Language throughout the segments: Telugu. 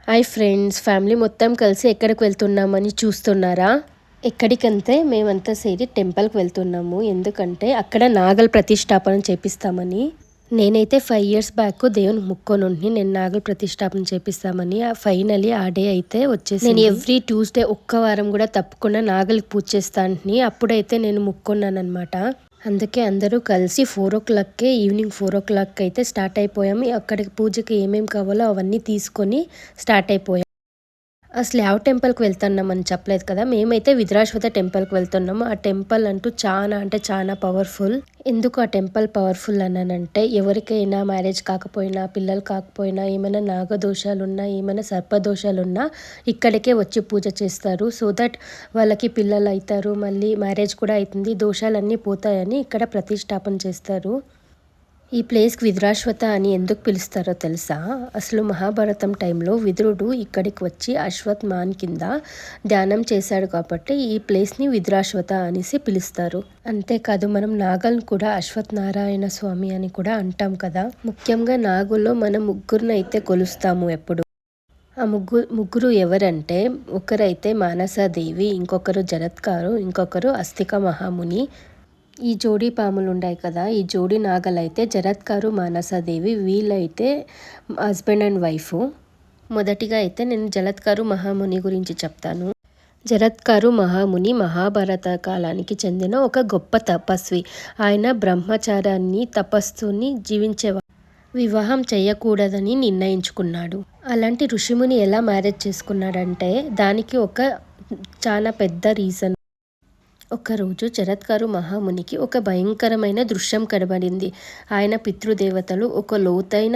హాయ్ ఫ్రెండ్స్, ఫ్యామిలీ మొత్తం కలిసి ఎక్కడికి వెళ్తున్నామని చూస్తున్నారా? ఎక్కడికంటే మేమంతా సేరి టెంపుల్కి వెళ్తున్నాము. ఎందుకంటే అక్కడ నాగల ప్రతిష్టాపన చేపిస్తామని. నేనైతే 5 years బ్యాక్ దేవుని ముక్కోనుండి నేను నాగల ప్రతిష్టాపన చేపిస్తామని. ఫైనలీ ఆ డే అయితే వచ్చేసి నేను ఎవ్రీ ట్యూస్డే ఒక్క వారం కూడా తప్పకుండా నాగలికి పూజ చేస్తాను. అప్పుడైతే నేను ముక్కున్నాను అనమాట. అందుకే అందరూ కలిసి 4 o'clock ఈవినింగ్ 4 o'clock అయితే స్టార్ట్ అయిపోయాము. అక్కడికి పూజకి ఏమేమి కావాలో అవన్నీ తీసుకొని స్టార్ట్ అయిపోయాము. అసలు ಯಾವ టెంపుల్కి వెళ్తున్నామని చెప్పలేదు కదా. మేమైతే విద్రాశ్వత టెంపుల్కి వెళ్తున్నాము. ఆ టెంపుల్ అంటూ చాలా అంటే చాలా పవర్ఫుల్. ఎందుకు ఆ టెంపుల్ పవర్ఫుల్ అన్నానంటే, ఎవరికైనా మ్యారేజ్ కాకపోయినా, పిల్లలు కాకపోయినా, ఏమైనా నాగదోషాలున్నా, ఏమైనా సర్పదోషాలున్నా ఇక్కడికే వచ్చి పూజ చేస్తారు. సో దట్ వాళ్ళకి పిల్లలు అవుతారు, మళ్ళీ మ్యారేజ్ కూడా అవుతుంది, దోషాలన్నీ పోతాయని ఇక్కడ ప్రతిష్టాపన చేస్తారు. ఈ ప్లేస్కి విద్రాశ్వత అని ఎందుకు పిలుస్తారో తెలుసా? అసలు మహాభారతం టైంలో విదురుడు ఇక్కడికి వచ్చి అశ్వత్థామాన్ కింద ధ్యానం చేశాడు కాబట్టి ఈ ప్లేస్ని విద్రాశ్వత అనేసి పిలుస్తారు. అంతేకాదు మనం నాగల్ని కూడా అశ్వత్థనారాయణ స్వామి అని కూడా అంటాం కదా. ముఖ్యంగా నాగుల్లో మనం ముగ్గురిని అయితే కొలుస్తాము ఎప్పుడు. ఆ ముగ్గురు ఎవరంటే, ఒకరైతే మానసాదేవి, ఇంకొకరు జరత్కారు, ఇంకొకరు అస్తిక మహాముని. ఈ జోడీ పాములు ఉన్నాయి కదా, ఈ జోడీ నాగలైతే జరత్కారు, మానసాదేవి. వీళ్ళైతే హస్బెండ్ అండ్ వైఫ్. మొదటిగా అయితే నేను జరత్కారు మహాముని గురించి చెప్తాను. జరత్కారు మహాముని మహాభారత కాలానికి చెందిన ఒక గొప్ప తపస్వి. ఆయన బ్రహ్మచారాన్ని తపస్సుని జీవించేవాడు. వివాహం చేయకూడదని నిర్ణయించుకున్నాడు. అలాంటి ఋషిముని ఎలా మ్యారేజ్ చేసుకున్నాడంటే, దానికి ఒక చాలా పెద్ద రీజన్. ఒకరోజు జరత్కారు మహామునికి ఒక భయంకరమైన దృశ్యం కనబడింది. ఆయన పితృదేవతలు ఒక లోతైన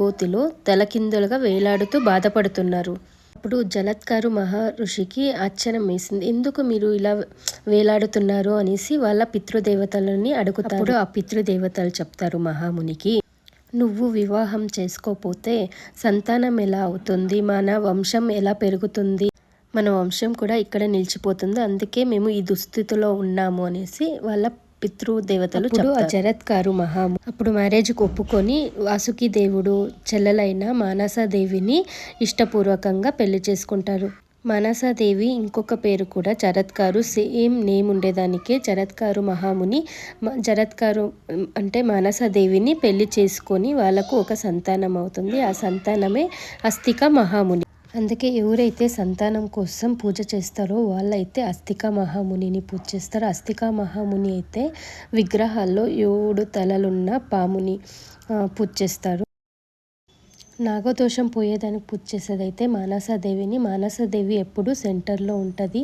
గోతిలో తలకిందులుగా వేలాడుతూ బాధపడుతున్నారు. అప్పుడు జరత్కారు మహర్షికి ఆశ్చర్యం వేసింది. ఎందుకు మీరు ఇలా వేలాడుతున్నారు అనేసి వాళ్ళ పితృదేవతలని అడుగుతారు. అప్పుడు ఆ పితృదేవతలు చెప్తారు మహామునికి, నువ్వు వివాహం చేసుకోపోతే సంతానం ఎలా అవుతుంది, మన వంశం ఎలా పెరుగుతుంది, మన వంశం కూడా ఇక్కడ నిలిచిపోతుంది, అందుకే మేము ఈ దుస్థితిలో ఉన్నాము అనేసి వాళ్ళ పితృదేవతలు చెప్తారు. ఆ జరత్కారు అప్పుడు మ్యారేజ్కి ఒప్పుకొని వాసుకి దేవుడు చెల్లెలైన మానసాదేవిని ఇష్టపూర్వకంగా పెళ్లి చేసుకుంటారు. మానసాదేవి ఇంకొక పేరు కూడా జరత్కారు, సేమ్ నేమ్ ఉండేదానికే జరత్కారు మహాముని. జరత్కారు అంటే మానసాదేవిని పెళ్లి చేసుకొని వాళ్ళకు ఒక సంతానం అవుతుంది. ఆ సంతానమే అస్తిక మహాముని. అందుకే ఎవరైతే సంతానం కోసం పూజ చేస్తారో వాళ్ళైతే అస్తిక మహామునిని పూజ చేస్తారు. అస్తిక మహాముని అయితే విగ్రహాల్లో 7 తలలున్న పాముని పూజ చేస్తారు. నాగదోషం పోయేదానికి పూజ చేసేదైతే మానసాదేవిని. మానసాదేవి ఎప్పుడు సెంటర్లో ఉంటుంది.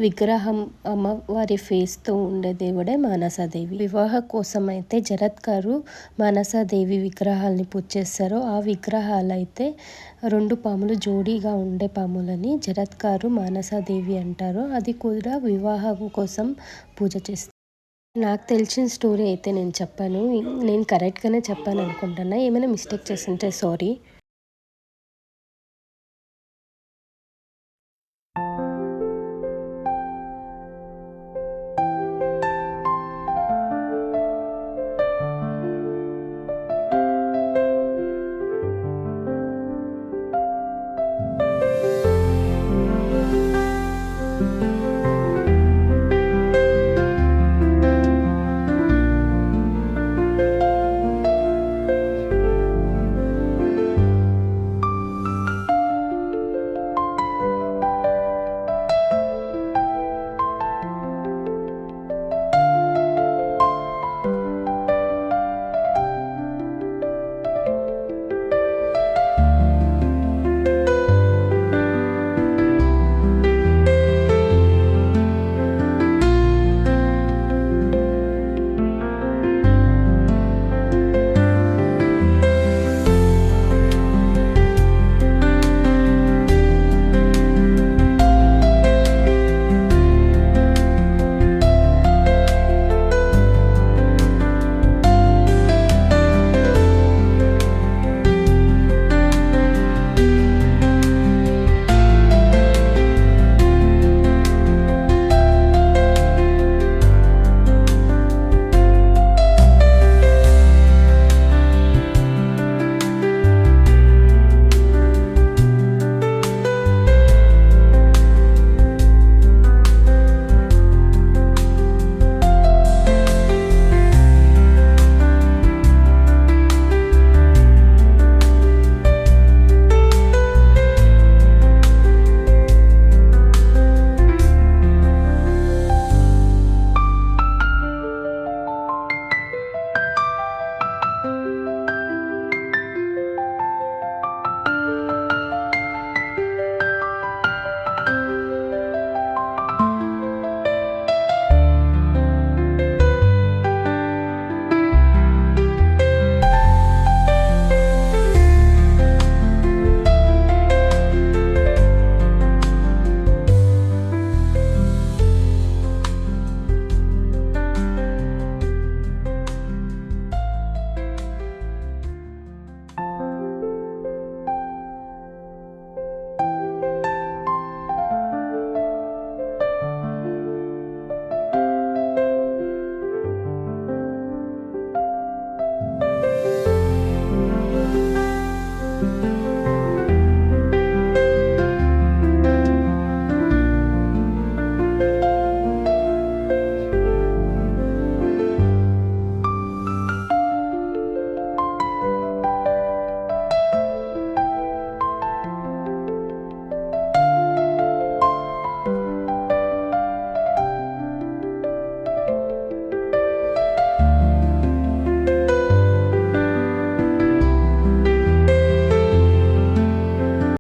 విగ్రహం అమ్మవారి ఫేస్తో ఉండే దేవుడే మానసాదేవి. వివాహ కోసం అయితే జరత్కారు మానసాదేవి విగ్రహాలని పూజ చేస్తారు. ఆ విగ్రహాలు అయితే 2 పాములు జోడీగా ఉండే పాములని జరత్కారు మానసాదేవి అంటారు. అది కూడా వివాహం కోసం పూజ చేస్తారు. నాకు తెలిసిన స్టోరీ అయితే నేను చెప్పాను. నేను కరెక్ట్గానే చెప్పాను అనుకుంటున్నా. ఏమైనా మిస్టేక్ చేస్తుంటే సారీ.